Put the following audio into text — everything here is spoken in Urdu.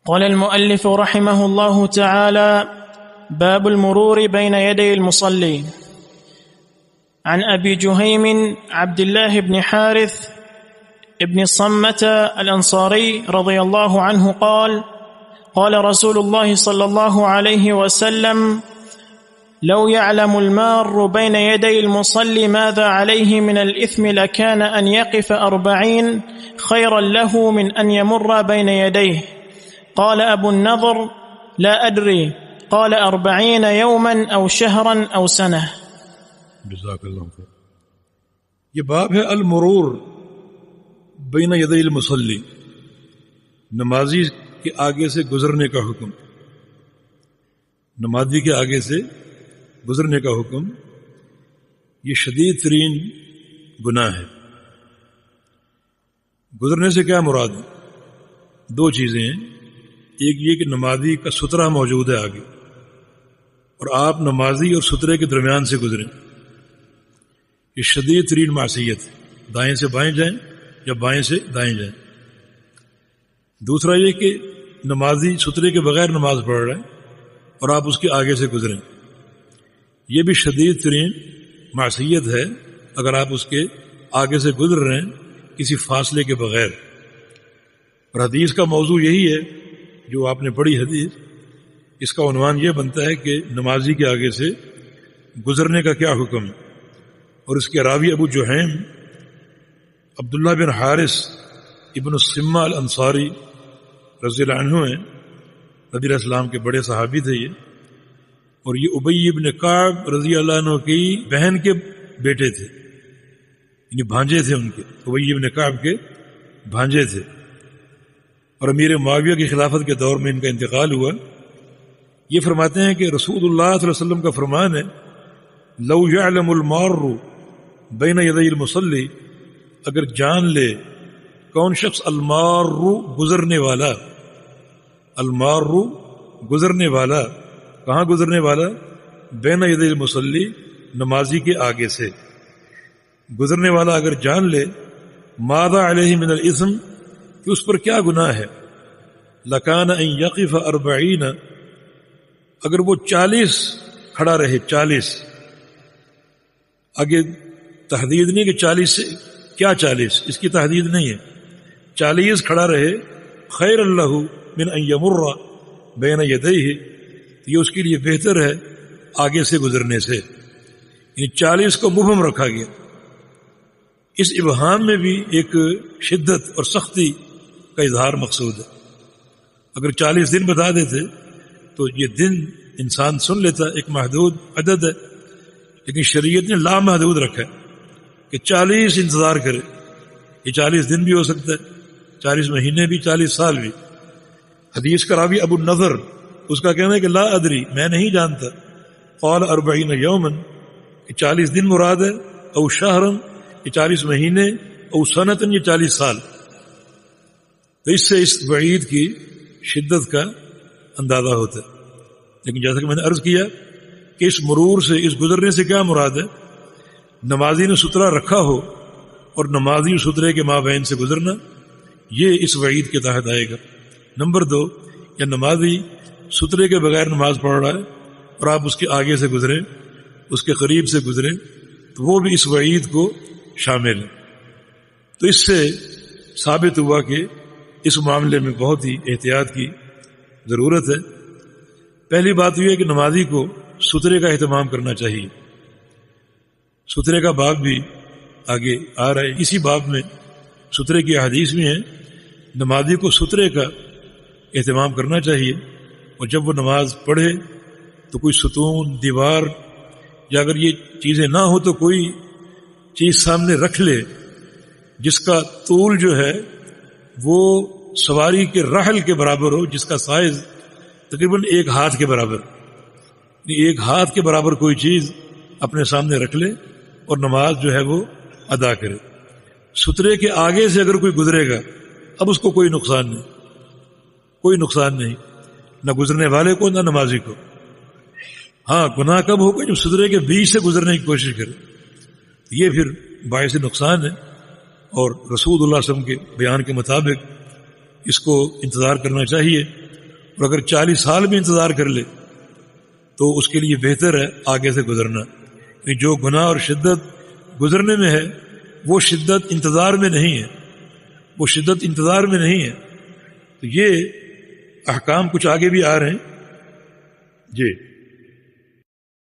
قال المؤلف رحمه الله تعالى: باب المرور بين يدي المصلي. عن أبي جهيم عبد الله بن حارث ابن الصمة الأنصاري رضي الله عنه قال: قال رسول الله صلى الله عليه وسلم: لو يعلم المار بين يدي المصلي ماذا عليه من الإثم لكان أن يقف 40 خيرا له من أن يمر بين يديه. قال أبو النضر: لا أدري. قال 40 يوما أو شهرا أو سنة. جزاک اللہ خیر. یہ باب ہے المرور بین یدی المصلی، نمازی کے آگے سے گزرنے کا حکم. نمازی کے آگے سے گزرنے کا حکم، یہ شدید ترین گناہ ہے. گزرنے سے کیا مراد ہے؟ دو چیزیں ہیں. ایک یہ کہ نمازی کا سترہ موجود ہے آگے، اور آپ نمازی اور سترے کے درمیان سے گزریں. یہ شدید ترین معصیت ہے. دائیں سے بائیں جائیں یا بائیں سے دائیں جائیں. دوسرا یہ کہ نمازی سترے کے بغیر نماز پڑھ رہا ہے اور آپ اس کے آگے سے گزریں. یہ بھی شدید ترین معصیت ہے اگر آپ اس کے آگے سے گزر رہے ہیں کسی فاصلے کے بغیر. اور حدیث کا موضوع یہی ہے جو آپ نے پڑھی حدیث، اس کا عنوان یہ بنتا ہے کہ نمازی کے آگے سے گزرنے کا کیا حکم ہے. اور اس کے راوی ابو جہیم عبداللہ بن حارث ابن الصمہ الانصاری رضی اللہ عنہ ہیں. نبی علیہ السلام کے بڑے صحابی تھے یہ، اور یہ ابی ابن کعب رضی اللہ عنہ کی بہن کے بیٹے تھے، یعنی بھانجے تھے ان کے. ابی ابن کعب کے بھانجے تھے، اور امیر معاویہ کی خلافت کے دور میں ان کا انتقال ہوا. یہ فرماتے ہیں کہ رسول اللہ صلی اللہ علیہ وسلم کا فرمان ہے: لو یعلم المار بین یدی المصلی، اگر جان لے کون شخص المار گزرنے والا، المار گزرنے والا، کہاں گزرنے والا؟ بین یدی المصلی، نمازی کے آگے سے گزرنے والا اگر جان لے ماذا علیہ من الاثم، کہ اس پر کیا گناہ ہے، لکان ان یقف 40، اگر وہ 40 کھڑا رہے. 40 آگے تحدید نہیں کہ 40 سے کیا 40، اس کی تحدید نہیں ہے. 40 کھڑا رہے، خیر اللہ من ان یمر بین یدیہ، یہ اس کے لیے بہتر ہے آگے سے گزرنے سے. یعنی 40 کو مبہم رکھا گیا. اس ابہام میں بھی ایک شدت اور سختی کا اظہار مقصود ہے. اگر 40 دن بتا دیتے تو یہ دن انسان سن لیتا، ایک محدود عدد ہے. لیکن شریعت نے لامحدود رکھا ہے کہ 40 انتظار کرے. یہ 40 دن بھی ہو سکتا ہے، 40 مہینے بھی، 40 سال بھی. حدیث کا راوی ابو النضر، اس کا کہنا ہے کہ لا ادری، میں نہیں جانتا. قال 40 یوما، 40 دن مراد ہے، او شہرا، یہ 40 مہینے، او سنتن، یہ 40 سال. تو اس سے اس وعید کی شدت کا اندازہ ہوتا ہے. لیکن جیسا کہ میں نے عرض کیا کہ اس مرور سے، اس گزرنے سے کیا مراد ہے؟ نمازی نے سترہ رکھا ہو اور نمازی و سترے کے مابین سے گزرنا، یہ اس وعید کے تحت آئے گا. نمبر 2، یا نمازی سترے کے بغیر نماز پڑھ رہا ہے اور آپ اس کے آگے سے گزریں، اس کے قریب سے گزریں، تو وہ بھی اس وعید کو شامل ہے. تو اس سے ثابت ہوا کہ اس معاملے میں بہت ہی احتیاط کی ضرورت ہے. پہلی بات یہ ہے کہ نمازی کو سترے کا اہتمام کرنا چاہیے. سترے کا باب بھی آگے آ رہا ہے. اسی باب میں سترے کی احادیث میں ہے، نمازی کو سترے کا اہتمام کرنا چاہیے. اور جب وہ نماز پڑھے تو کوئی ستون، دیوار، یا اگر یہ چیزیں نہ ہو تو کوئی چیز سامنے رکھ لے جس کا طول جو ہے وہ سواری کے رحل کے برابر ہو، جس کا سائز تقریباً 1 ہاتھ کے برابر. 1 ہاتھ کے برابر کوئی چیز اپنے سامنے رکھ لے اور نماز جو ہے وہ ادا کرے. سترے کے آگے سے اگر کوئی گزرے گا، اب اس کو کوئی نقصان نہیں، کوئی نقصان نہیں، نہ گزرنے والے کو نہ نمازی کو. ہاں، گناہ کب ہوگا؟ جب سترے کے بیچ سے گزرنے کی کوشش کرے، یہ پھر باعث نقصان ہے. اور رسول اللہ صلی اللہ علیہ وسلم کے بیان کے مطابق اس کو انتظار کرنا چاہیے اور اگر 40 سال بھی انتظار کر لے تو اس کے لیے بہتر ہے آگے سے گزرنا، کہ جو گناہ اور شدت گزرنے میں ہے وہ شدت انتظار میں نہیں ہے، وہ شدت انتظار میں نہیں ہے۔ تو یہ احکام کچھ آگے بھی آ رہے ہیں جی۔